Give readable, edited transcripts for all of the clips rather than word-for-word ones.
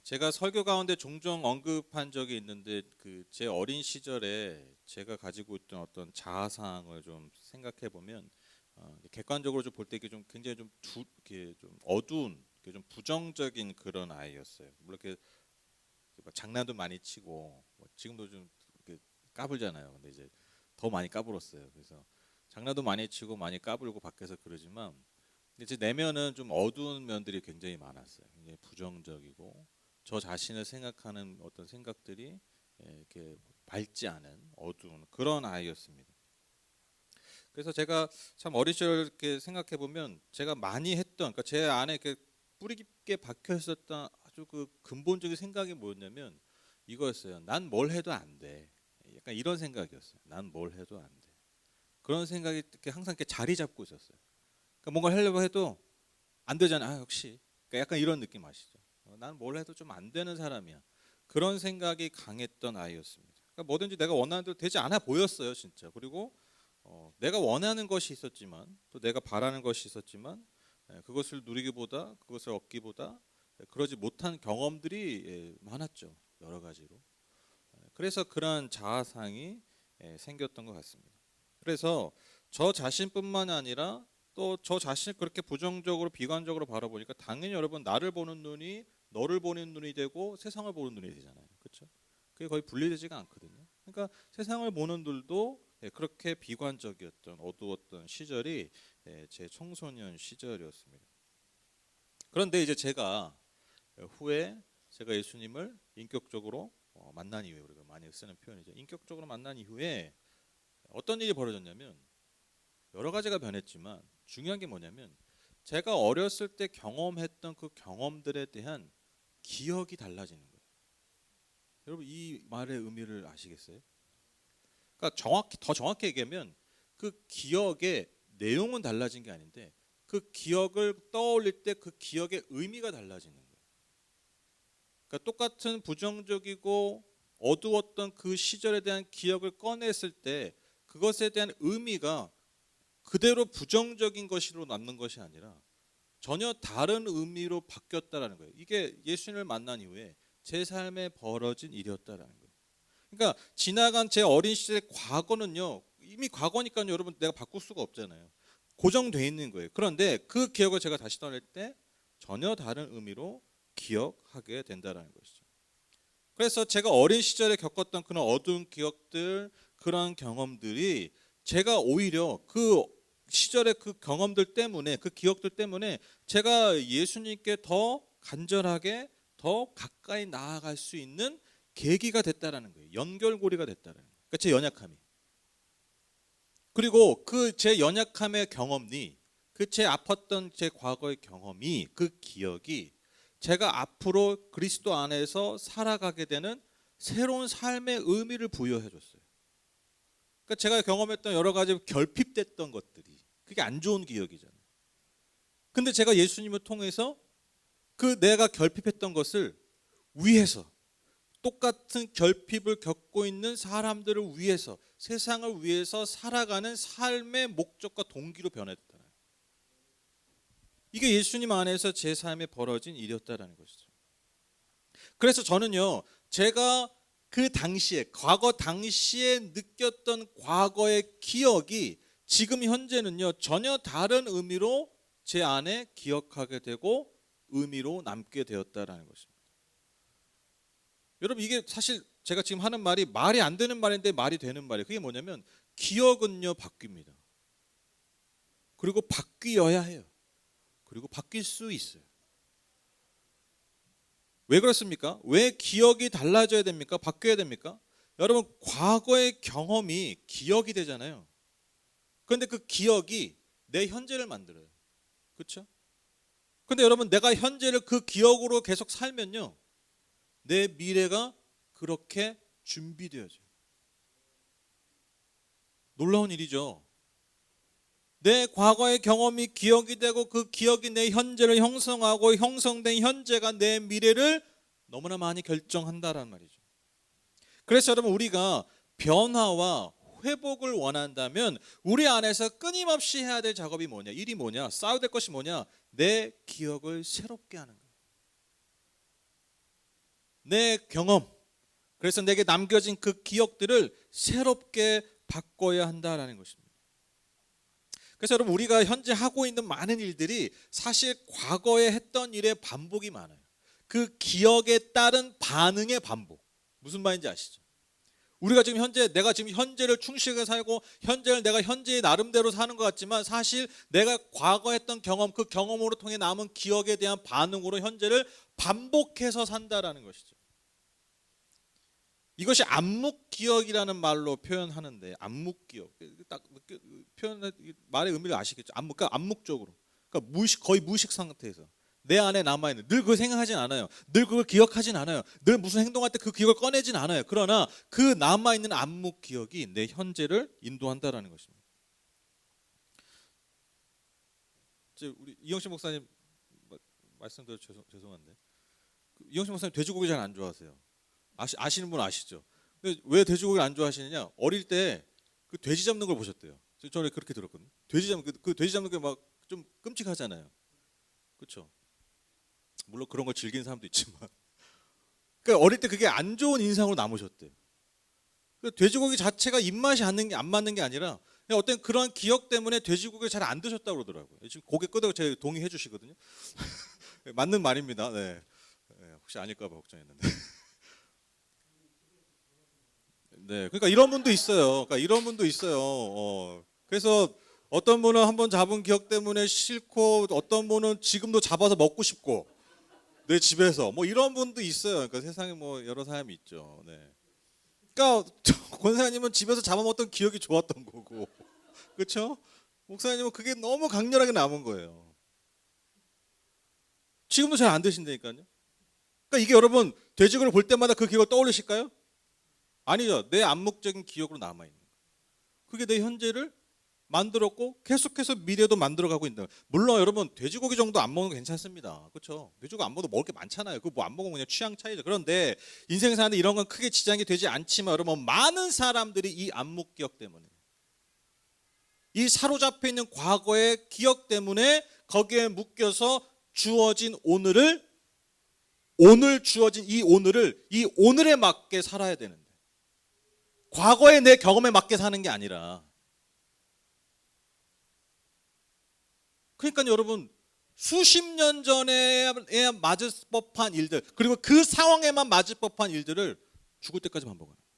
제가 설교 가운데 종종 언급한 적이 있는데 제 어린 시절에 제가 가지고 있던 어떤 자아상을 좀 생각해 보면 객관적으로 좀 볼 때 이게 좀 굉장히 이렇게 좀 어두운 이렇게 좀 부정적인 그런 아이였어요. 물론 이렇게 막 장난도 많이 치고 뭐 지금도 좀 이렇게 까불잖아요. 근데 이제 더 많이 까불었어요. 그래서 장난도 많이 치고 많이 까불고 밖에서 그러지만 근데 제 내면은 좀 어두운 면들이 굉장히 많았어요. 굉장히 부정적이고 저 자신을 생각하는 어떤 생각들이 이렇게 밝지 않은 어두운 그런 아이였습니다. 그래서 제가 참 어린 시절 이렇게 생각해 보면 제가 많이 했던, 그러니까 제 안에 이렇게 뿌리 깊게 박혀 있었던 아주 그 근본적인 생각이 뭐였냐면 이거였어요. 난 뭘 해도 안 돼. 약간 이런 생각이었어요. 난 뭘 해도 안 돼. 그런 생각이 이렇게 항상 이렇게 자리 잡고 있었어요. 그러니까 뭔가 하려고 해도 안 되잖아. 역시. 그러니까 약간 이런 느낌 아시죠? 난 뭘 해도 좀 안 되는 사람이야. 그런 생각이 강했던 아이였습니다. 그러니까 뭐든지 내가 원하는 대로 되지 않아 보였어요, 진짜. 그리고 내가 원하는 것이 있었지만 또 내가 바라는 것이 있었지만 그것을 누리기보다 그것을 얻기보다 그러지 못한 경험들이 많았죠. 여러 가지로. 그래서 그러한 자아상이 생겼던 것 같습니다. 그래서 저 자신뿐만 아니라 또 저 자신을 그렇게 부정적으로 비관적으로 바라보니까 당연히 여러분 나를 보는 눈이 너를 보는 눈이 되고 세상을 보는 눈이 되잖아요. 그렇죠? 그게 거의 분리되지가 않거든요. 그러니까 세상을 보는 눈도 그렇게 비관적이었던 어두웠던 시절이 제 청소년 시절이었습니다. 그런데 이제 제가 후에 제가 예수님을 인격적으로 만난 이후에 우리가 많이 쓰는 표현이죠. 인격적으로 만난 이후에 어떤 일이 벌어졌냐면 여러 가지가 변했지만 중요한 게 뭐냐면 제가 어렸을 때 경험했던 그 경험들에 대한 기억이 달라지는 거예요. 여러분 이 말의 의미를 아시겠어요? 그러니까 더 정확히 얘기하면 그 기억의 내용은 달라진 게 아닌데 그 기억을 떠올릴 때 그 기억의 의미가 달라지는 거예요. 그러니까 똑같은 부정적이고 어두웠던 그 시절에 대한 기억을 꺼냈을 때 그것에 대한 의미가 그대로 부정적인 것으로 남는 것이 아니라 전혀 다른 의미로 바뀌었다라는 거예요. 이게 예수님을 만난 이후에 제 삶에 벌어진 일이었다라는 거예요. 그러니까 지나간 제 어린 시절의 과거는요. 이미 과거니까요. 여러분 내가 바꿀 수가 없잖아요. 고정돼 있는 거예요. 그런데 그 기억을 제가 다시 떠날 때 전혀 다른 의미로 기억하게 된다라는 것이죠. 그래서 제가 어린 시절에 겪었던 그런 어두운 기억들, 그런 경험들이 제가 오히려 그 시절의 그 경험들 때문에, 그 기억들 때문에 제가 예수님께 더 간절하게 더 가까이 나아갈 수 있는 계기가 됐다라는 거예요. 연결고리가 됐다라는 거예요. 그러니까 제 연약함이. 그리고 그 제 연약함의 경험이, 그 제 아팠던 제 과거의 경험이, 그 기억이 제가 앞으로 그리스도 안에서 살아가게 되는 새로운 삶의 의미를 부여해 줬어요. 그러니까 제가 경험했던 여러 가지 결핍됐던 것들이 그게 안 좋은 기억이잖아요. 근데 제가 예수님을 통해서 그 내가 결핍했던 것을 위해서 똑같은 결핍을 겪고 있는 사람들을 위해서 세상을 위해서 살아가는 삶의 목적과 동기로 변했다. 이게 예수님 안에서 제 삶에 벌어진 일이었다라는 것이죠. 그래서 저는요, 제가 그 당시에 과거 당시에 느꼈던 과거의 기억이 지금 현재는요 전혀 다른 의미로 제 안에 기억하게 되고 의미로 남게 되었다라는 것입니다. 여러분 이게 사실 제가 지금 하는 말이 안 되는 말인데 말이 되는 말이에요. 그게 뭐냐면 기억은요 바뀝니다. 그리고 바뀌어야 해요. 그리고 바뀔 수 있어요. 왜 그렇습니까? 왜 기억이 달라져야 됩니까? 바뀌어야 됩니까? 여러분 과거의 경험이 기억이 되잖아요. 그런데 그 기억이 내 현재를 만들어요. 그렇죠? 근데 여러분 내가 현재를 그 기억으로 계속 살면요. 내 미래가 그렇게 준비되어져요. 놀라운 일이죠. 내 과거의 경험이 기억이 되고 그 기억이 내 현재를 형성하고 형성된 현재가 내 미래를 너무나 많이 결정한다라는 말이죠. 그래서 여러분 우리가 변화와 회복을 원한다면 우리 안에서 끊임없이 해야 될 작업이 뭐냐? 일이 뭐냐? 쌓아야 될 것이 뭐냐? 내 기억을 새롭게 하는 거예요. 내 경험, 그래서 내게 남겨진 그 기억들을 새롭게 바꿔야 한다라는 것입니다. 그래서 여러분, 우리가 현재 하고 있는 많은 일들이 사실 과거에 했던 일의 반복이 많아요. 그 기억에 따른 반응의 반복. 무슨 말인지 아시죠? 우리가 지금 내가 지금 현재를 충실하게 살고 현재를 내가 현재의 나름대로 사는 것 같지만 사실 내가 과거 했던 경험, 그 경험으로 통해 남은 기억에 대한 반응으로 현재를 반복해서 산다라는 것이죠. 이것이 암묵기억이라는 말로 표현하는데, 암묵기억, 딱 표현 말의 의미를 아시겠죠? 그러니까 암묵적으로, 그러니까 거의 무의식 상태에서 내 안에 남아있는, 늘 그걸 생각하진 않아요. 늘 그걸 기억하진 않아요. 늘 무슨 행동할 때 그 기억을 꺼내진 않아요. 그러나 그 남아있는 암묵기억이 내 현재를 인도한다라는 것입니다. 우리 이영식 목사님 말씀드려 죄송한데, 이영식 목사님 돼지고기 잘 안 좋아하세요. 아시는 분 아시죠? 근데 왜 돼지고기를 안 좋아하시느냐? 어릴 때 그 돼지 잡는 걸 보셨대요. 저는 그렇게 들었거든요. 돼지 잡는 게 막 좀 끔찍하잖아요. 그렇죠? 물론 그런 걸 즐기는 사람도 있지만, 그러니까 어릴 때 그게 안 좋은 인상으로 남으셨대요. 돼지고기 자체가 입맛이 안 맞는 게 아니라 그냥 어떤 그런 기억 때문에 돼지고기를 잘 안 드셨다고 그러더라고요. 지금 고개 끄덕여 제 동의해 주시거든요. 맞는 말입니다. 네. 혹시 아닐까 봐 걱정했는데. 네, 그러니까 이런 분도 있어요. 그래서 어떤 분은 한번 잡은 기억 때문에 싫고, 어떤 분은 지금도 잡아서 먹고 싶고, 내 집에서 뭐 이런 분도 있어요. 그러니까 세상에 뭐 여러 사람이 있죠. 네. 그러니까 권사님은 집에서 잡아먹던 기억이 좋았던 거고, 그렇죠? 목사님은 그게 너무 강렬하게 남은 거예요. 지금도 잘 안 드신다니까요. 그러니까 이게 여러분, 돼지고기를 볼 때마다 그 기억을 떠올리실까요? 아니죠. 내 암묵적인 기억으로 남아있는 거예요. 그게 내 현재를 만들었고 계속해서 미래도 만들어가고 있는 거예요. 물론 여러분, 돼지고기 정도 안 먹는 거 괜찮습니다. 그렇죠? 돼지고기 안 먹어도 먹을 게 많잖아요. 그거 뭐 안 먹으면 그냥 취향 차이죠. 그런데 인생 사는데 이런 건 크게 지장이 되지 않지만 여러분, 많은 사람들이 이 암묵기억 때문에, 이 사로잡혀 있는 과거의 기억 때문에 거기에 묶여서 주어진 주어진 이 오늘에 맞게 살아야 되는데, 과거의 내 경험에 맞게 사는 게 아니라, 그러니까 여러분, 수십 년 전에 맞을 법한 일들, 그리고 그 상황에만 맞을 법한 일들을 죽을 때까지 반복하는 거예요.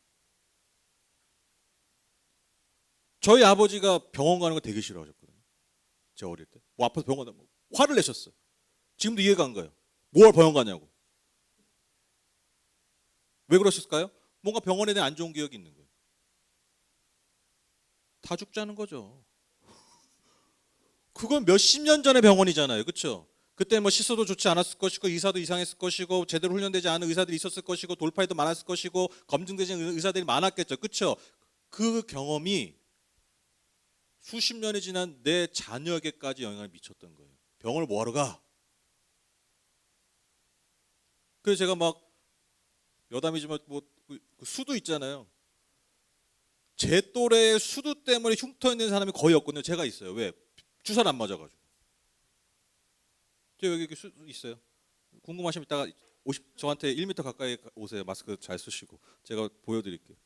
저희 아버지가 병원 가는 거 되게 싫어하셨거든요. 제가 어릴 때. 뭐 아파서 병원 가면 화를 내셨어요. 지금도 이해가 안 가요. 뭘 병원 가냐고. 왜 그러셨을까요? 뭔가 병원에 대한 안 좋은 기억이 있는 거예요. 다 죽자는 거죠. 그건 몇십 년 전의 병원이잖아요. 그렇죠? 그때 뭐 시소도 좋지 않았을 것이고, 의사도 이상했을 것이고, 제대로 훈련되지 않은 의사들이 있었을 것이고, 돌파에도 많았을 것이고, 검증되지 않은 의사들이 많았겠죠. 그렇죠? 그 경험이 수십 년이 지난 내 자녀에게까지 영향을 미쳤던 거예요. 병원을 뭐하러 가? 그래서 제가 막 여담이지만 그 수두 있잖아요. 제 또래의 수두 때문에 흉터 있는 사람이 거의 없거든요. 제가 있어요. 왜? 주사를 안 맞아가지고. 저 여기 수두 있어요. 궁금하시면 이따가 저한테 1m 가까이 오세요. 마스크 잘 쓰시고 제가 보여드릴게요.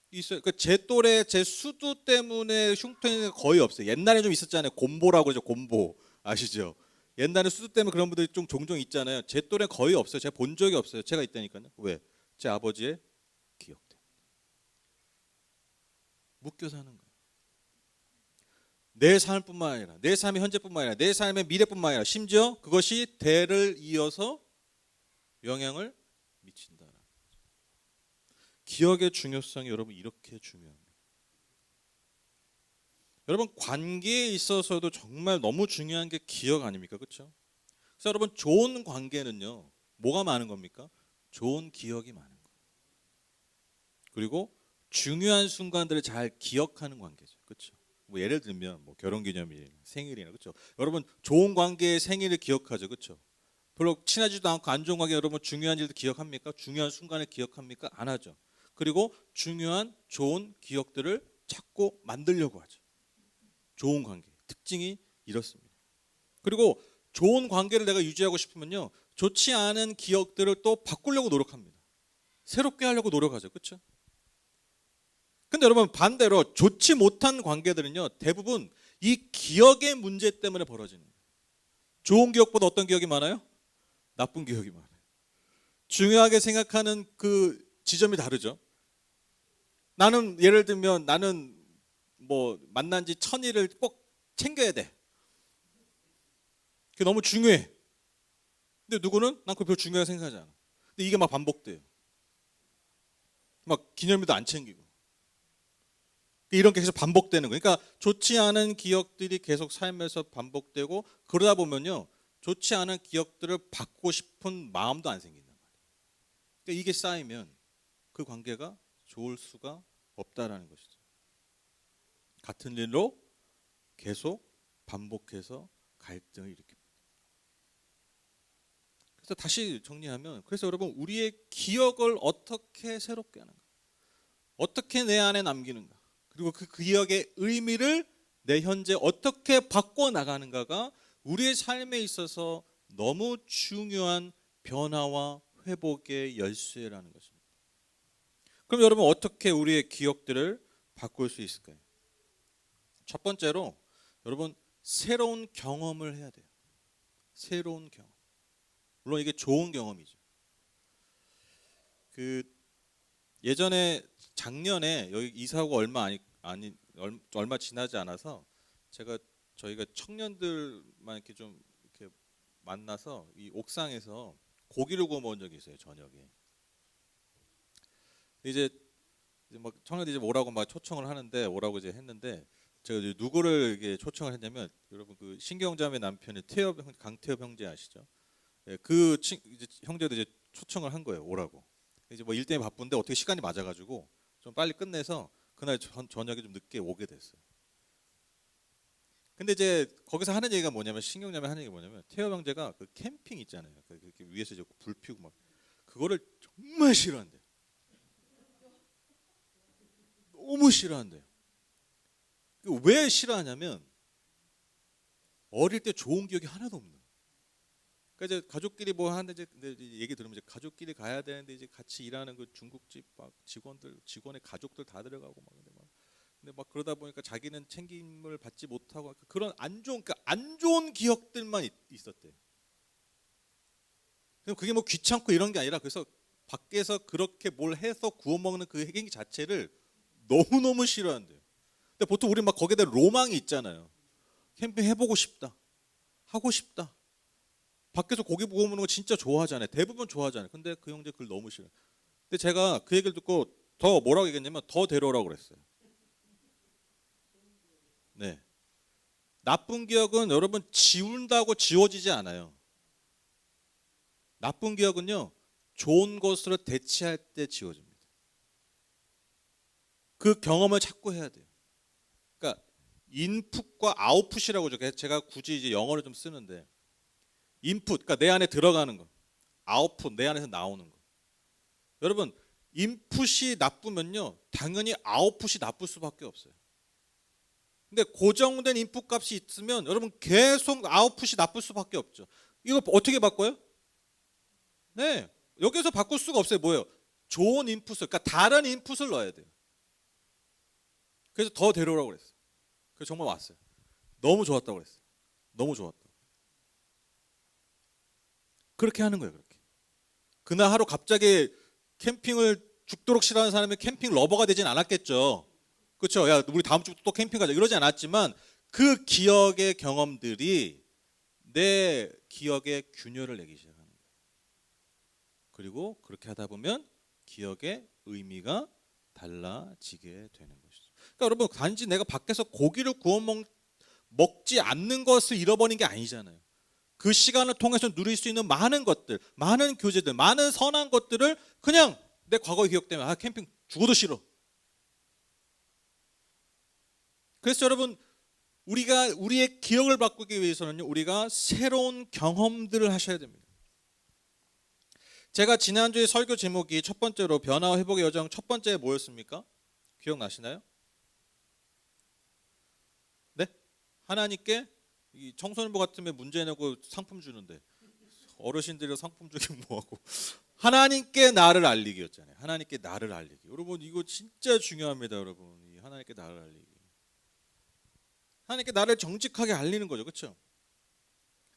있어요. 그러니까 제 또래, 제 수두 때문에 흉터 있는 게 거의 없어요. 옛날에 좀 있었잖아요. 곰보라고 그러죠. 곰보 아시죠? 옛날에 수두 때문에 그런 분들이 좀 종종 있잖아요. 제 또래 거의 없어요. 제가 본 적이 없어요. 제가 있다니까요. 왜? 제 아버지의 기억 때문에. 묶여 사는 거예요. 내 삶뿐만 아니라, 내 삶의 현재뿐만 아니라, 내 삶의 미래뿐만 아니라, 심지어 그것이 대를 이어서 영향을 미친다. 기억의 중요성이 여러분 이렇게 중요합니다. 여러분, 관계에 있어서도 정말 너무 중요한 게 기억 아닙니까? 그렇죠? 그래서 여러분, 좋은 관계는요, 뭐가 많은 겁니까? 좋은 기억이 많은 거예요. 그리고 중요한 순간들을 잘 기억하는 관계죠. 그렇죠? 뭐 예를 들면 뭐 결혼기념일, 생일이나, 그렇죠? 여러분, 좋은 관계의 생일을 기억하죠. 그렇죠? 별로 친하지도 않고 안 좋은 관계, 여러분 중요한 일도 기억합니까? 중요한 순간을 기억합니까? 안 하죠. 그리고 중요한 좋은 기억들을 찾고 만들려고 하죠. 좋은 관계 특징이 이렇습니다. 그리고 좋은 관계를 내가 유지하고 싶으면요, 좋지 않은 기억들을 또 바꾸려고 노력합니다. 새롭게 하려고 노력하죠. 그렇죠? 근데 여러분 반대로 좋지 못한 관계들은요, 대부분 이 기억의 문제 때문에 벌어지는 거예요. 좋은 기억보다 어떤 기억이 많아요? 나쁜 기억이 많아요. 중요하게 생각하는 그 지점이 다르죠. 나는 예를 들면 나는 뭐 만난 지 1000일을 꼭 챙겨야 돼. 그게 너무 중요해. 근데 누구는 난 그거 별로 중요하게 생각하지 않아. 근데 이게 막 반복돼요. 막 기념일도 안 챙기고. 이런 게 계속 반복되는 거예요. 그러니까 좋지 않은 기억들이 계속 삶에서 반복되고, 그러다 보면요, 좋지 않은 기억들을 받고 싶은 마음도 안 생긴단 말이에요. 그러니까 이게 쌓이면 그 관계가 좋을 수가 없다라는 것이죠. 같은 일로 계속 반복해서 갈등을 일으킵니다. 그래서 다시 정리하면, 그래서 여러분 우리의 기억을 어떻게 새롭게 하는가, 어떻게 내 안에 남기는가, 그리고 그 기억의 의미를 내 현재 어떻게 바꿔 나가는가가 우리의 삶에 있어서 너무 중요한 변화와 회복의 열쇠라는 것입니다. 그럼 여러분 어떻게 우리의 기억들을 바꿀 수 있을까요? 첫 번째로 여러분 새로운 경험을 해야 돼요. 새로운 경험. 물론 이게 좋은 경험이죠. 그 예전에 작년에 여기 이사 오고 얼마 지나지 않아서 저희가 청년들만 이렇게 좀 이렇게 만나서 이 옥상에서 고기를 구워 먹은 적이 있어요, 저녁에. 이제 막 청년들이 이제 오라고 막 초청을 하는데, 오라고 이제 했는데, 제가 이제 누구를 이게 초청을 했냐면, 여러분 그 신경자매 남편의 강태엽 형제 아시죠? 예, 이제 형제도 이제 초청을 한 거예요, 오라고. 이제 뭐 일 때문에 바쁜데 어떻게 시간이 맞아가지고 좀 빨리 끝내서 그날 저녁에 좀 늦게 오게 됐어요. 근데 이제 거기서 하는 얘기가 뭐냐면, 신경자매 하는 얘기가 뭐냐면, 태엽 형제가 그 캠핑 있잖아요. 그 위에서 이제 불 피우고 막 그거를 정말 싫어한대요. 너무 싫어한대요. 왜 싫어하냐면 어릴 때 좋은 기억이 하나도 없는. 그러니까 이제 가족끼리 뭐 하는데, 근데 이제 얘기 들으면 이제 가족끼리 가야 되는데, 이제 같이 일하는 그 중국집 막 직원의 가족들 다 들어가고 막, 근데 막 그러다 보니까 자기는 챙김을 받지 못하고 그런 그러니까 안 좋은 기억들만 있었대요. 그게 뭐 귀찮고 이런 게 아니라, 그래서 밖에서 그렇게 뭘 해서 구워 먹는 그 행위 자체를 너무 너무 싫어한대요. 근데 보통 우리 막 거기에 대한 로망이 있잖아요. 캠핑 해보고 싶다, 하고 싶다. 밖에서 고기 구워 먹는 거 진짜 좋아하잖아요. 대부분 좋아하잖아요. 근데 그 형제 그걸 너무 싫어요. 근데 제가 그 얘기를 듣고 더 뭐라고 얘기했냐면, 더 데려오라고 그랬어요. 네. 나쁜 기억은 여러분 지운다고 지워지지 않아요. 나쁜 기억은요, 좋은 것으로 대체할 때 지워집니다. 그 경험을 자꾸 해야 돼요. 그러니까 인풋과 아웃풋이라고 제가 굳이 이제 영어를 좀 쓰는데, 인풋, 그러니까 내 안에 들어가는 거, 아웃풋, 내 안에서 나오는 거. 여러분 인풋이 나쁘면요, 당연히 아웃풋이 나쁠 수밖에 없어요. 근데 고정된 인풋 값이 있으면 여러분 계속 아웃풋이 나쁠 수밖에 없죠. 이거 어떻게 바꿔요? 네, 여기서 바꿀 수가 없어요. 뭐예요? 좋은 인풋을, 그러니까 다른 인풋을 넣어야 돼요. 그래서 더 데려오라고 그랬어요. 그래서 정말 왔어요. 너무 좋았다고 그랬어요. 너무 좋았다. 그렇게 하는 거예요. 그렇게. 그날 하루 갑자기 캠핑을 죽도록 싫어하는 사람이 캠핑 러버가 되진 않았겠죠. 그렇죠? 야, 우리 다음 주부터 또 캠핑 가자, 이러지 않았지만 그 기억의 경험들이 내 기억에 균열을 내기 시작하는 거예요. 그리고 그렇게 하다 보면 기억의 의미가 달라지게 되는 것이죠. 그러니까 여러분 단지 내가 밖에서 고기를 구워 먹지 않는 것을 잃어버린 게 아니잖아요. 그 시간을 통해서 누릴 수 있는 많은 것들, 많은 교제들, 많은 선한 것들을 그냥 내 과거의 기억 때문에 캠핑 죽어도 싫어. 그래서 여러분 우리가 우리의 기억을 바꾸기 위해서는요, 우리가 새로운 경험들을 하셔야 됩니다. 제가 지난주에 설교 제목이 첫 번째로 변화와 회복의 여정, 첫 번째 뭐였습니까? 기억나시나요? 네? 하나님께 이 청소년부 같으면 문제 내고 상품 주는데 어르신들이 상품 주긴 뭐하고 하나님께 나를 알리기였잖아요. 하나님께 나를 알리기. 여러분 이거 진짜 중요합니다. 여러분 이 하나님께 나를 알리기. 하나님께 나를 정직하게 알리는 거죠, 그렇죠?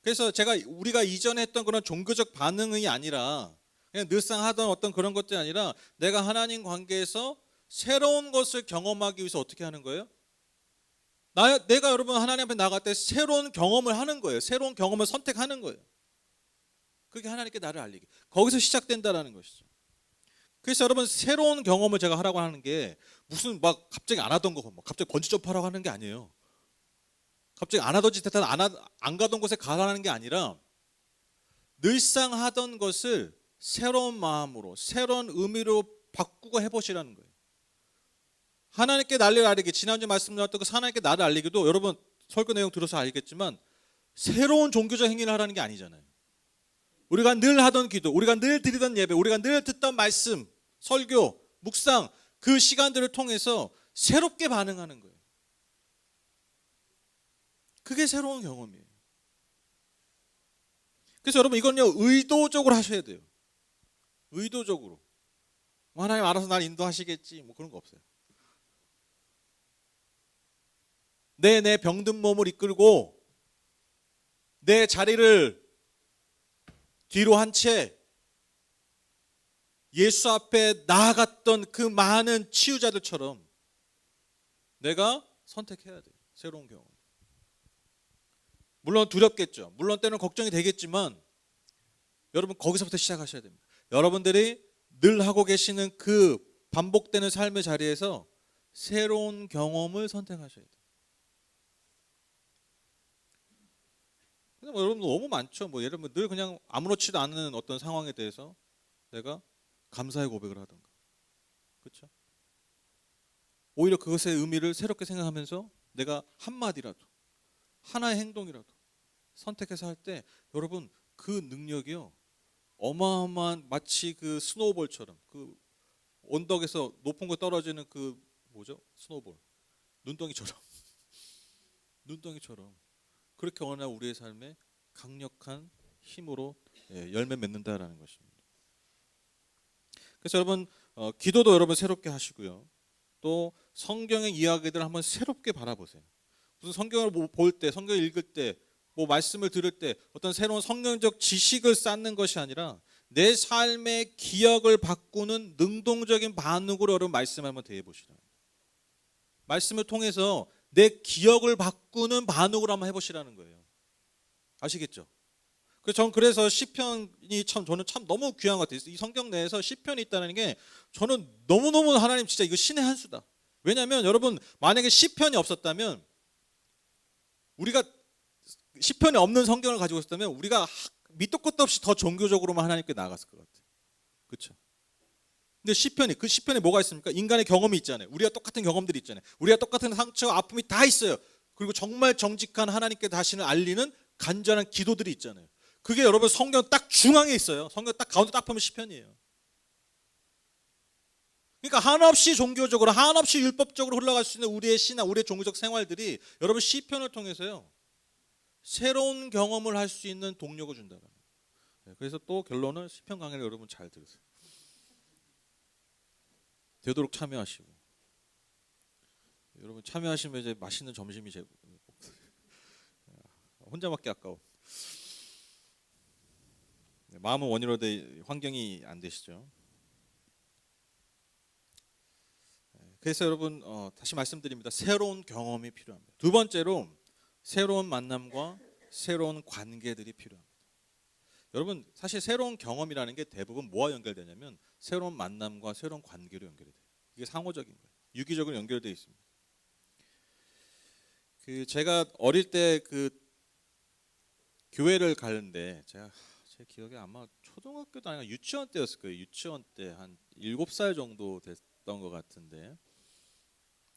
그래서 우리가 이전에 했던 그런 종교적 반응이 아니라 그냥 늘상 하던 어떤 그런 것들이 아니라 내가 하나님 관계에서 새로운 것을 경험하기 위해서 어떻게 하는 거예요? 내가 여러분 하나님 앞에 나갈 때 새로운 경험을 하는 거예요. 새로운 경험을 선택하는 거예요. 그게 하나님께 나를 알리기. 거기서 시작된다라는 것이죠. 그래서 여러분 새로운 경험을 제가 하라고 하는 게 무슨 막 갑자기 안 하던 거 갑자기 번지점프 하라고 하는 게 아니에요. 갑자기 안 하던 짓 했다 안 가던 곳에 가라는 게 아니라 늘상 하던 것을 새로운 마음으로 새로운 의미로 바꾸고 해보시라는 거예요. 하나님께 나를 알리기, 지난주에 말씀드렸던 그 하나님께 나를 알리기도 여러분 설교 내용 들어서 알겠지만 새로운 종교적 행위를 하라는 게 아니잖아요. 우리가 늘 하던 기도, 우리가 늘 드리던 예배, 우리가 늘 듣던 말씀, 설교, 묵상 그 시간들을 통해서 새롭게 반응하는 거예요. 그게 새로운 경험이에요. 그래서 여러분 이건요 의도적으로 하셔야 돼요. 의도적으로. 하나님 알아서 날 인도하시겠지 뭐 그런 거 없어요. 내 병든 몸을 이끌고 내 자리를 뒤로 한 채 예수 앞에 나아갔던 그 많은 치유자들처럼 내가 선택해야 돼요. 새로운 경험. 물론 두렵겠죠. 물론 때는 걱정이 되겠지만 여러분 거기서부터 시작하셔야 됩니다. 여러분들이 늘 하고 계시는 그 반복되는 삶의 자리에서 새로운 경험을 선택하셔야 돼요. 근데 뭐 여러분 너무 많죠. 뭐 예를 들면 늘 그냥 아무렇지도 않은 어떤 상황에 대해서 내가 감사의 고백을 하던가, 그렇죠? 오히려 그것의 의미를 새롭게 생각하면서 내가 한 마디라도, 하나의 행동이라도 선택해서 할 때 여러분 그 능력이요 어마어마한 마치 그 스노우볼처럼 그 언덕에서 높은 거 떨어지는 그 뭐죠? 스노우볼 눈덩이처럼 그렇게 어느 날 우리의 삶에 강력한 힘으로 열매 맺는다라는 것입니다. 그래서 여러분 기도도 여러분 새롭게 하시고요. 또 성경의 이야기들을 한번 새롭게 바라보세요. 무슨 성경을 볼 때, 성경을 읽을 때, 뭐 말씀을 들을 때 어떤 새로운 성경적 지식을 쌓는 것이 아니라 내 삶의 기억을 바꾸는 능동적인 반응으로 여러분 말씀을 한번 대해보시라. 말씀을 통해서 내 기억을 바꾸는 반응으로 한번 해보시라는 거예요. 아시겠죠? 그래서 시편이 저는 참 너무 귀한 것 같아요. 이 성경 내에서 시편이 있다는 게 저는 너무너무 하나님 진짜 이거 신의 한 수다. 왜냐하면 여러분 만약에 시편이 없었다면 우리가 시편이 없는 성경을 가지고 있었다면 우리가 밑도 끝도 없이 더 종교적으로만 하나님께 나아갔을 것 같아요. 그렇죠? 근데 그 시편에 뭐가 있습니까? 인간의 경험이 있잖아요. 우리가 똑같은 경험들이 있잖아요. 우리가 똑같은 상처와 아픔이 다 있어요. 그리고 정말 정직한 하나님께 다시는 알리는 간절한 기도들이 있잖아요. 그게 여러분 성경 딱 중앙에 있어요. 성경 딱 가운데 딱 보면 시편이에요. 그러니까 한없이 종교적으로 한없이 율법적으로 흘러갈 수 있는 우리의 신앙, 우리의 종교적 생활들이 여러분 시편을 통해서요 새로운 경험을 할 수 있는 동력을 준다는 거예요. 그래서 또 결론은 시편 강의를 여러분 잘 들으세요. 되도록 참여하시고 여러분 참여하시면 이제 맛있는 점심이 혼자 먹기 아까워. 마음은 원이로되 환경이 안 되시죠. 그래서 여러분 다시 말씀드립니다. 새로운 경험이 필요합니다. 두 번째로 새로운 만남과 새로운 관계들이 필요합니다. 여러분 사실 새로운 경험이라는 게 대부분 뭐와 연결되냐면 새로운 만남과 새로운 관계로 연결이 돼요. 이게 상호적인 거예요. 유기적으로 연결되어 있습니다. 제가 어릴 때 교회를 가는데 제 기억에 아마 초등학교도 아니라 유치원 때였을 거예요. 유치원 때 한 7살 정도 됐던 것 같은데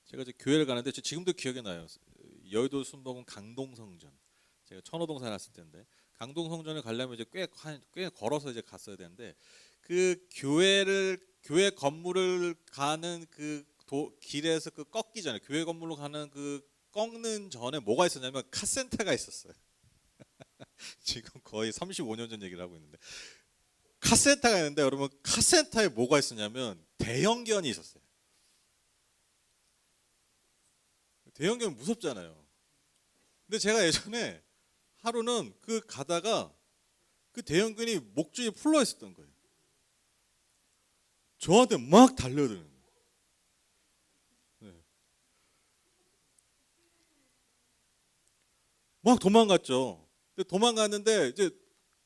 제가 이제 교회를 가는데 지금도 기억이 나요. 여의도 순복음 강동성전. 제가 천호동 살았을 때인데 강동성전을 가려면 이제 꽤 걸어서 이제 갔어야 되는데 그 교회 건물을 가는 길에서 꺾기 전에 교회 건물로 가는 꺾는 전에 뭐가 있었냐면 카센터가 있었어요. 지금 거의 35년 전 얘기를 하고 있는데 카센터가 있는데 여러분 카센터에 뭐가 있었냐면 대형견이 있었어요. 대형견 무섭잖아요. 근데 제가 예전에 하루는 그 가다가 그 대형견이 목줄이 풀러 있었던 거예요. 저한테 막 달려드는 거예요. 네. 막 도망갔죠. 근데 도망갔는데 이제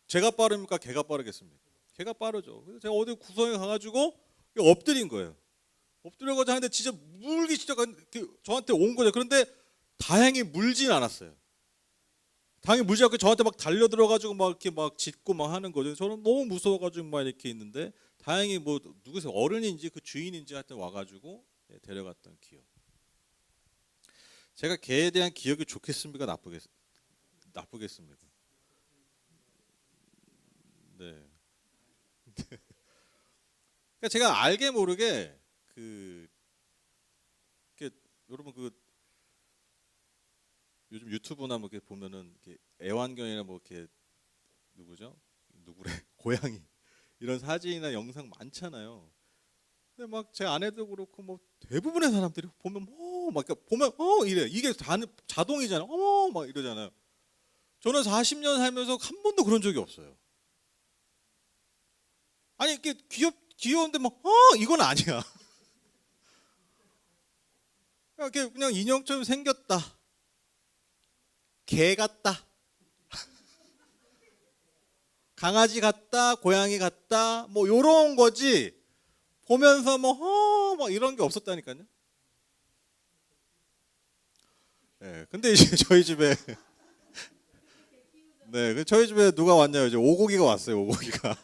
제가 빠릅니까? 걔가 빠르겠습니까? 걔가 빠르죠. 그래서 제가 어디 구석에 가가지고 엎드린 거예요. 엎드려가지고 하는데 진짜 물기 진짜 저한테 온 거죠. 그런데 다행히 물진 않았어요. 다행히 물지 않고 저한테 막 달려들어가지고 막 이렇게 막 짖고 막 하는 거죠. 저는 너무 무서워가지고 막 이렇게 있는데 다행히 뭐 누구세요? 어른인지 그 주인인지 하여튼 와가지고 데려갔던 기억. 제가 걔에 대한 기억이 좋겠습니까? 나쁘겠습니까? 네. 그러니까 제가 알게 모르게 그 여러분 그 요즘 유튜브나 뭐 이렇게 보면은 이렇게 애완견이나 뭐 이렇게 누구죠? 누구래? 고양이 이런 사진이나 영상 많잖아요. 근데 막 제 아내도 그렇고 뭐 대부분의 사람들이 보면 막 보면 이래 이게 자동이잖아요. 막 이러잖아요. 저는 40년 살면서 한 번도 그런 적이 없어요. 아니 이게 귀여운데 막 이건 아니야. 이렇게 그냥 인형처럼 생겼다. 개 같다. 강아지 같다. 고양이 같다. 뭐 요런 거지. 보면서 막 이런 게 없었다니까요. 네, 근데 이제 저희 집에 네, 저희 집에 누가 왔냐요? 이제 오고기가 왔어요. 오고기가.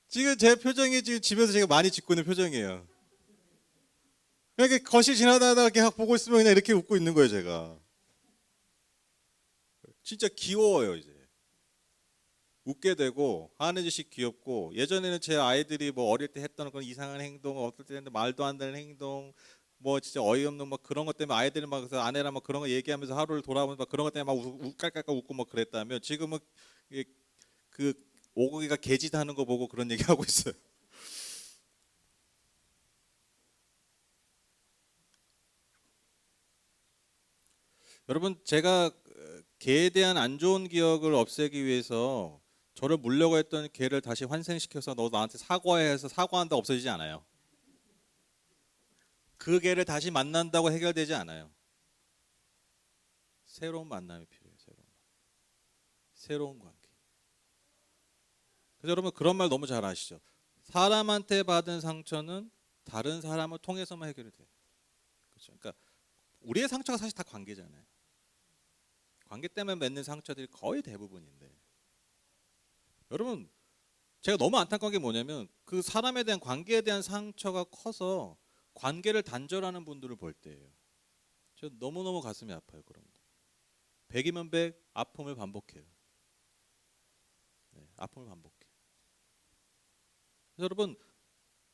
지금 제 표정이 지금 집에서 제가 많이 짓고 있는 표정이에요. 그냥 이렇게 거실 지나다가 이렇게 보고 있으면 그냥 이렇게 웃고 있는 거예요, 제가. 진짜 귀여워요, 이제. 웃게 되고 하는 짓이 귀엽고 예전에는 제 아이들이 뭐 어릴 때 했던 그런 이상한 행동, 어떨 때는 말도 안 되는 행동, 뭐 진짜 어이없는 막 그런 것 때문에 아이들이 막 그래서 아내랑 막 그런 거 얘기하면서 하루를 돌아보면서 막 그런 것 때문에 막 깔깔깔 웃고 막 그랬다면 지금은 이게 그 오고기가 개짓하는 거 보고 그런 얘기 하고 있어요. 여러분 제가 개에 대한 안 좋은 기억을 없애기 위해서 저를 물려고 했던 개를 다시 환생시켜서 너 나한테 사과해 해서 사과한다 없어지지 않아요. 그 개를 다시 만난다고 해결되지 않아요. 새로운 만남이 필요해요. 새로운 관계. 그래서 여러분 그런 말 너무 잘 아시죠? 사람한테 받은 상처는 다른 사람을 통해서만 해결이 돼요. 그렇죠? 그러니까 우리의 상처가 사실 다 관계잖아요. 관계 때문에 맺는 상처들이 거의 대부분인데 여러분 제가 너무 안타까운 게 뭐냐면 그 사람에 대한 관계에 대한 상처가 커서 관계를 단절하는 분들을 볼 때예요. 저 너무너무 가슴이 아파요. 그런 거. 100이면 100 아픔을 반복해요. 네, 아픔을 반복해. 그래서 여러분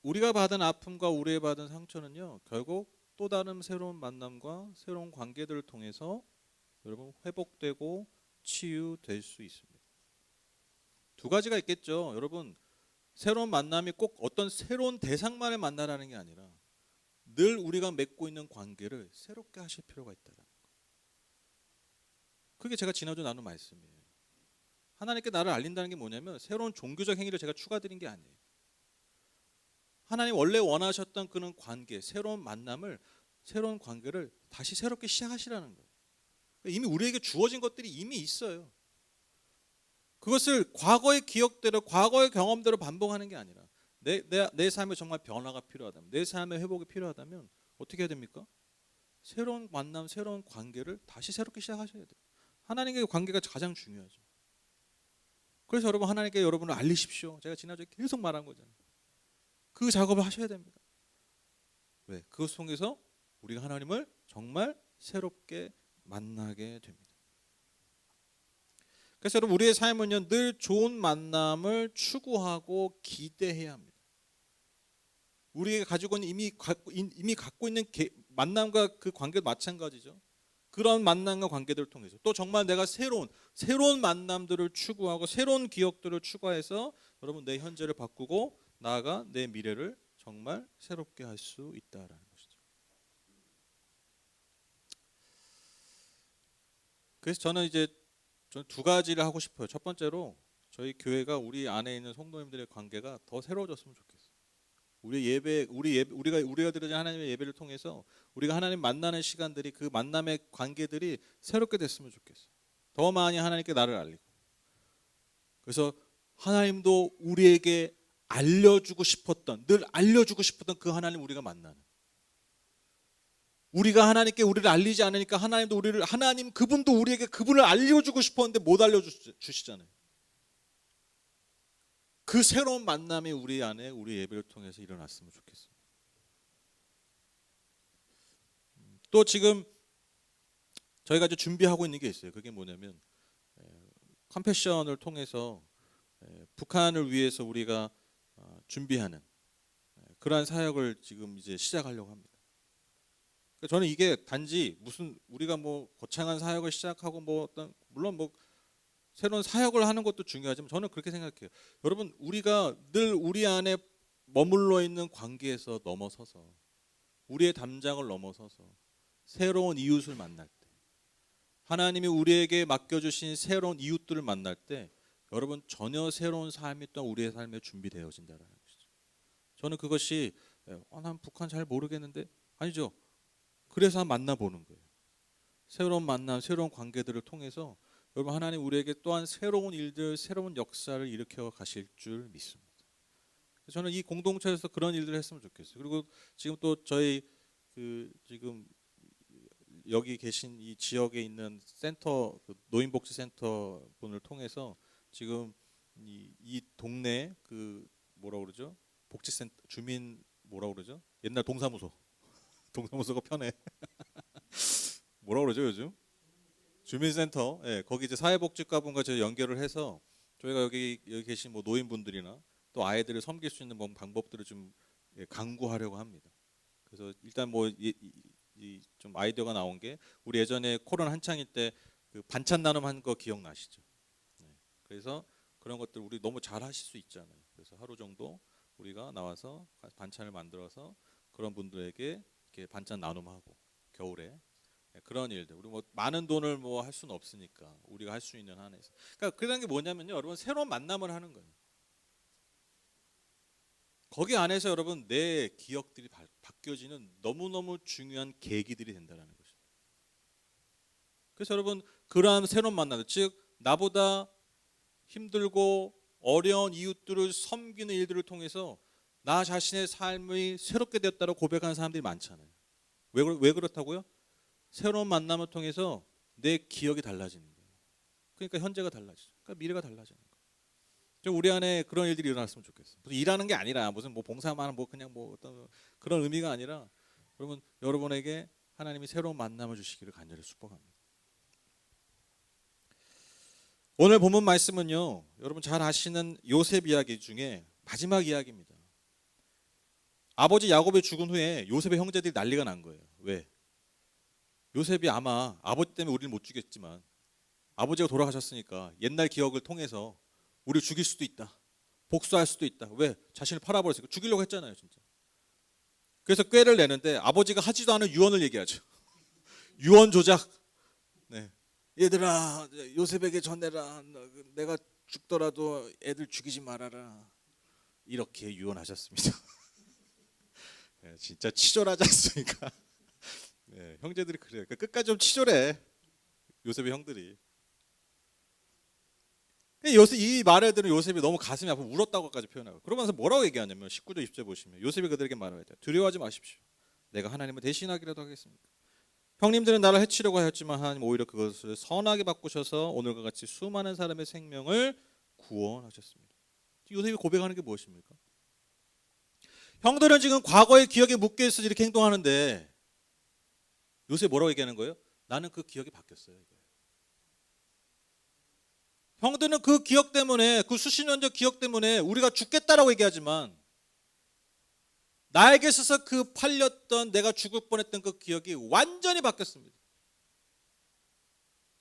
우리가 받은 아픔과 우리의 받은 상처는요 결국 또 다른 새로운 만남과 새로운 관계들을 통해서 여러분 회복되고 치유될 수 있습니다. 두 가지가 있겠죠. 여러분 새로운 만남이 꼭 어떤 새로운 대상만을 만나라는 게 아니라 늘 우리가 맺고 있는 관계를 새롭게 하실 필요가 있다는 거. 그게 제가 지난주 나눈 말씀이에요. 하나님께 나를 알린다는 게 뭐냐면 새로운 종교적 행위를 제가 추가드린 게 아니에요. 하나님 원래 원하셨던 그런 관계, 새로운 만남을 새로운 관계를 다시 새롭게 시작하시라는 거예요. 이미 우리에게 주어진 것들이 이미 있어요. 그것을 과거의 기억대로 과거의 경험대로 반복하는 게 아니라 내 삶에 정말 변화가 필요하다면 내 삶의 회복이 필요하다면 어떻게 해야 됩니까? 새로운 만남, 새로운 관계를 다시 새롭게 시작하셔야 돼요. 하나님과의 관계가 가장 중요하죠. 그래서 여러분 하나님께 여러분을 알리십시오. 제가 지난주에 계속 말한 거잖아요. 그 작업을 하셔야 됩니다. 왜? 그것 통해서 우리가 하나님을 정말 새롭게 만나게 됩니다. 그래서 여러분 우리의 삶은요 늘 좋은 만남을 추구하고 기대해야 합니다. 우리가 가지고 있는 이미 갖고 있는 만남과 그 관계도 마찬가지죠. 그런 만남과 관계들을 통해서 또 정말 내가 새로운 만남들을 추구하고 새로운 기억들을 추구해서 여러분 내 현재를 바꾸고 나아가 내 미래를 정말 새롭게 할 수 있다라는 것이죠. 그래서 저는 두 가지를 하고 싶어요. 첫 번째로 저희 교회가 우리 안에 있는 성도님들의 관계가 더 새로워졌으면 좋겠어요. 우리가 드리는 하나님의 예배를 통해서 우리가 하나님 만나는 시간들이 그 만남의 관계들이 새롭게 됐으면 좋겠어요. 더 많이 하나님께 나를 알리고. 그래서 하나님도 우리에게 늘 알려주고 싶었던 그 하나님 우리가 만나는. 우리가 하나님께 우리를 알리지 않으니까 하나님 그분도 우리에게 그분을 알려주고 싶었는데 못 알려주시잖아요. 그 새로운 만남이 우리 안에 우리 예배를 통해서 일어났으면 좋겠어요. 또 지금 저희가 이제 준비하고 있는 게 있어요. 그게 뭐냐면 컴패션을 통해서 북한을 위해서 우리가 준비하는 그러한 사역을 지금 이제 시작하려고 합니다. 저는 이게 단지 무슨 우리가 뭐 거창한 사역을 시작하고 물론 새로운 사역을 하는 것도 중요하지만 저는 그렇게 생각해요. 여러분 우리가 늘 우리 안에 머물러 있는 관계에서 넘어서서 우리의 담장을 넘어서서 새로운 이웃을 만날 때 하나님이 우리에게 맡겨주신 새로운 이웃들을 만날 때 여러분 전혀 새로운 삶이 또 우리의 삶에 준비되어진다는 것이죠. 저는 그것이 난 북한 잘 모르겠는데 아니죠. 그래서 만나보는 거예요. 새로운 만남, 새로운 관계들을 통해서 여러분 하나님 우리에게 또한 새로운 일들, 새로운 역사를 일으켜 가실 줄 믿습니다. 저는 이 공동체에서 그런 일들을 했으면 좋겠어요. 그리고 지금 또 저희 지금 여기 계신 이 지역에 있는 센터 노인복지센터 분을 통해서 지금 이 동네 뭐라 그러죠? 복지센터 주민 뭐라 그러죠? 옛날 동사무소가 편해. 뭐라 그러죠 요즘? 주민센터, 거기 이제 사회복지과분과 저희 연결을 해서 저희가 여기 계신 노인분들이나 또 아이들을 섬길 수 있는 방법들을 좀 강구하려고 합니다. 그래서 일단 좀 아이디어가 나온 게 우리 예전에 코로나 한창일 때 그 반찬 나눔한 거 기억나시죠? 그래서 그런 것들 우리 너무 잘 하실 수 있잖아요. 그래서 하루 정도 우리가 나와서 반찬을 만들어서 그런 분들에게 이렇게 반찬 나눔하고 겨울에 그런 일들 우리 많은 돈을 할 수는 없으니까 우리가 할 수 있는 한에서 그러니까 그런 게 뭐냐면요 여러분 새로운 만남을 하는 거예요. 거기 안에서 여러분 내 기억들이 바뀌어지는 너무너무 중요한 계기들이 된다는 것이죠. 그래서 여러분 그러한 새로운 만남 즉 나보다 힘들고 어려운 이웃들을 섬기는 일들을 통해서 나 자신의 삶이 새롭게 되었다고 고백하는 사람들이 많잖아요. 왜 그렇다고요? 새로운 만남을 통해서 내 기억이 달라지는 거예요. 그러니까 현재가 달라지죠. 그러니까 미래가 달라지는 거예요. 좀 우리 안에 그런 일들이 일어났으면 좋겠어요. 무슨 일하는 게 아니라 무슨 봉사만 그냥 어떤 그런 의미가 아니라 여러분에게 하나님이 새로운 만남을 주시기를 간절히 축복합니다. 오늘 본문 말씀은요. 여러분 잘 아시는 요셉 이야기 중에 마지막 이야기입니다. 아버지 야곱이 죽은 후에 요셉의 형제들이 난리가 난 거예요. 왜? 요셉이 아마 아버지 때문에 우리를 못 죽였지만 아버지가 돌아가셨으니까 옛날 기억을 통해서 우리를 죽일 수도 있다. 복수할 수도 있다. 왜? 자신을 팔아버렸으니까 죽이려고 했잖아요. 진짜. 그래서 꾀를 내는데 아버지가 하지도 않은 유언을 얘기하죠. 유언 조작. 네. 얘들아 요셉에게 전해라. 내가 죽더라도 애들 죽이지 말아라. 이렇게 유언하셨습니다. 네, 진짜 치졸하지 않습니까? 네, 형제들이 그래요. 그러니까 끝까지 좀 치졸해. 요셉의 형들이. 이 말을 들은 요셉이 너무 가슴이 아프고 울었다고까지 표현하고 그러면서 뭐라고 얘기하냐면 19절 20절 보시면 요셉이 그들에게 말하되 두려워하지 마십시오. 내가 하나님을 대신하기라도 하겠습니까? 형님들은 나를 해치려고 하였지만 하나님 오히려 그것을 선하게 바꾸셔서 오늘과 같이 수많은 사람의 생명을 구원하셨습니다. 요셉이 고백하는 게 무엇입니까? 형들은 지금 과거의 기억에 묶여있어서 이렇게 행동하는데 요셉이 뭐라고 얘기하는 거예요? 나는 그 기억이 바뀌었어요. 형들은 그 기억 때문에 그 수십 년 전 기억 때문에 우리가 죽겠다라고 얘기하지만 나에게 있어서 그 팔렸던 내가 죽을 뻔했던 그 기억이 완전히 바뀌었습니다.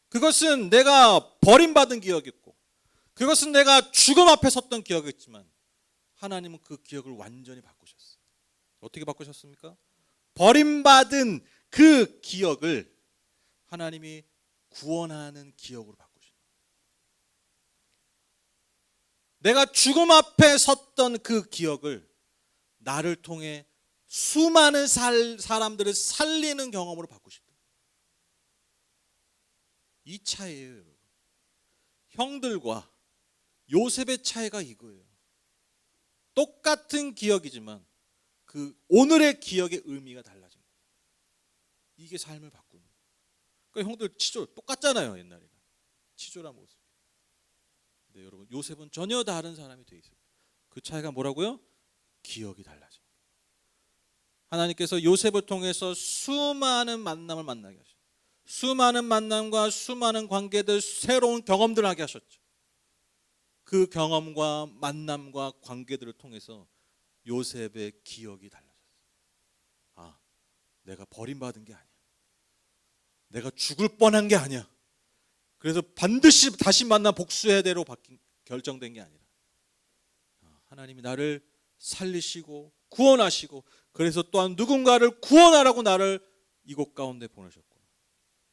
그것은 내가 버림받은 기억이었고, 그것은 내가 죽음 앞에 섰던 기억이었지만 하나님은 그 기억을 완전히 바꾸셨어요. 어떻게 바꾸셨습니까? 버림받은 그 기억을 하나님이 구원하는 기억으로 바꾸신 거예요. 내가 죽음 앞에 섰던 그 기억을 나를 통해 수많은 사람들을 살리는 경험으로 바꾸신다. 이 차이예요, 여러분. 형들과 요셉의 차이가 이거예요. 똑같은 기억이지만 그 오늘의 기억의 의미가 달라진 거예요. 이게 삶을 바꾸는 거예요. 그러니까 형들 치조 똑같잖아요, 옛날이랑. 치조라 모습. 근데 여러분, 요셉은 전혀 다른 사람이 돼 있어요. 그 차이가 뭐라고요? 기억이 달라진 거예요. 하나님께서 요셉을 통해서 수많은 만남을 만나게 하셨어요. 수많은 만남과 수많은 관계들, 새로운 경험들을 하게 하셨죠. 그 경험과 만남과 관계들을 통해서 요셉의 기억이 달라졌어요. 아, 내가 버림받은 게 아니야. 내가 죽을 뻔한 게 아니야. 그래서 반드시 다시 만나 복수해야 되로 결정된 게 아니라 하나님이 나를 살리시고 구원하시고, 그래서 또한 누군가를 구원하라고 나를 이곳 가운데 보내셨고,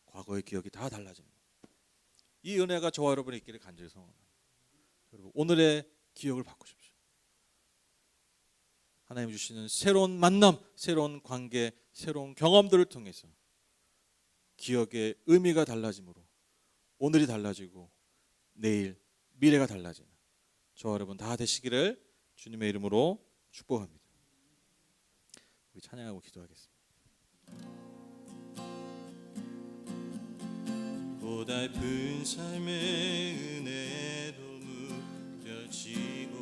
과거의 기억이 다 달라진 거예요. 이 은혜가 저와 여러분의 있기를 간절히 소원합니다. 여러분, 오늘의 기억을 바꾸십시오. 하나님 주시는 새로운 만남, 새로운 관계, 새로운 경험들을 통해서 기억의 의미가 달라지므로 오늘이 달라지고 내일, 미래가 달라지는 저와 여러분 다 되시기를 주님의 이름으로 축복합니다. 우리 찬양하고 기도하겠습니다. 고달픈 삶의 은혜도 무뎌지고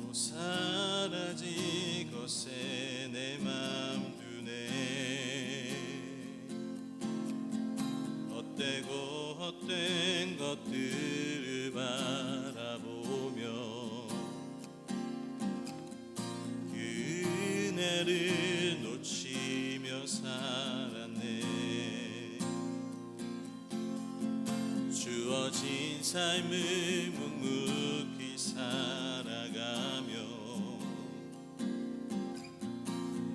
또 사라지고새 내 맘 두네. 헛되고 헛된 것들을 바라보며 그 은혜를 놓치며 살았네. 주어진 삶을 묵묵히 살아가며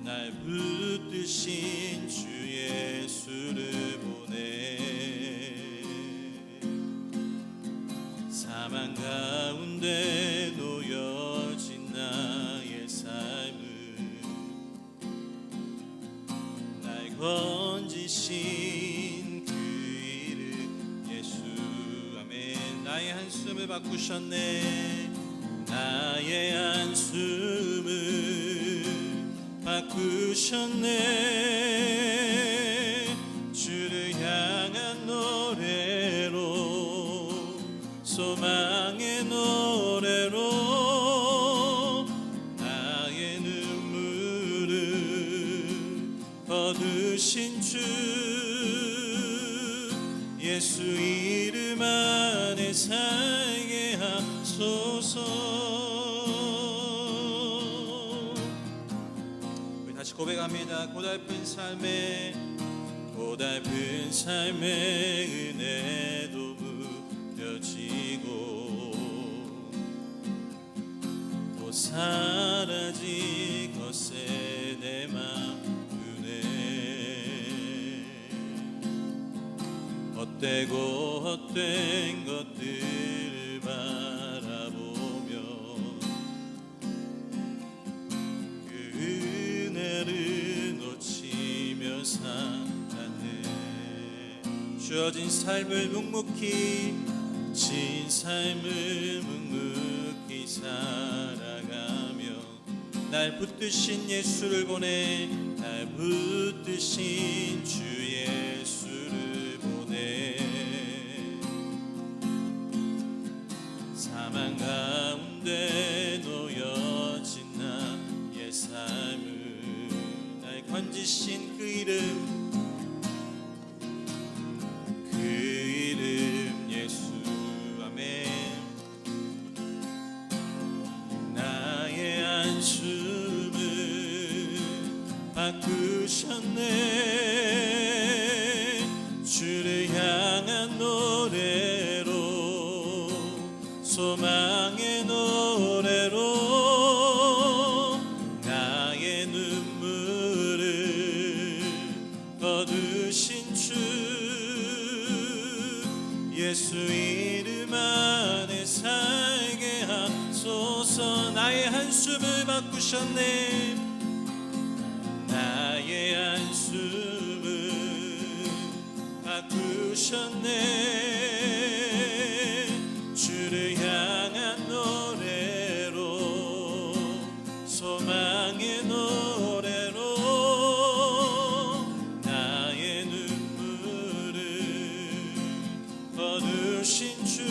날 붙드신 주 예수를 보내. 사망 가운데 놓여진 나의 삶을 날 건지신 그 이름 예수. 아멘. 나의 한숨을 바꾸셨네. 나의 한숨을 바꾸셨네. 주를 향한 노래로, 소망의 노래로 나의 눈물을 거두신 주 예수 이름 안에 살게 하소서. 우리 다시 고백합니다. 고달픈 삶의 은혜도 무뎌지고 또 사라지고새 내 맘 두네. 헛되고 헛된 것들을 바라보며 그 은혜를 놓치며 살았네. 주어진 삶을 묵묵히 살아가며 날 붙드신 예수를 보내. 날 붙드신 주 예수를 보내. 사망 가운데 놓여진 나의 삶을 날 건지신 그 이름 예수. 아멘. 나의 예수 이름 안에 살게 하소서. 나의 한숨을 바꾸셨네. 나의 한숨을 바꾸셨네. 주를 향한 노래로, 소망의 노래로 나의 눈물을 거두신 주,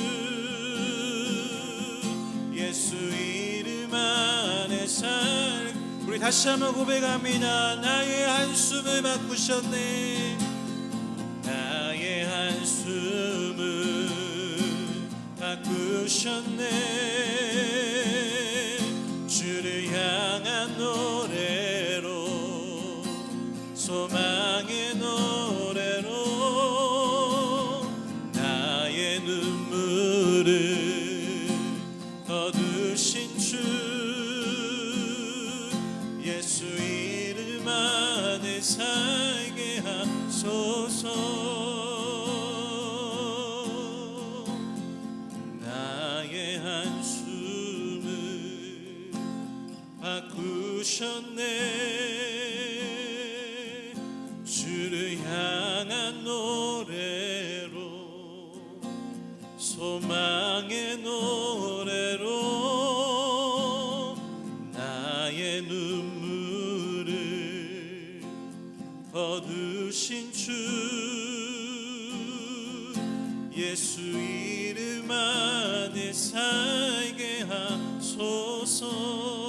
예수 이름 안에 살. 우리 다시 한번 고백합니다. 나의 한숨을 바꾸셨네. 나의 한숨을 바꾸셨네. 주를 향한 노래로, 소망의 노래로 나의 눈물을 거두신 주, 예수 이름 안에 살게 하소서. 나의 한숨을 바꾸셨네. 주를 향한 노래로, 소망의 노래로 나의 눈물을 거두신 주, 예수 이름 안에 살게 하소서.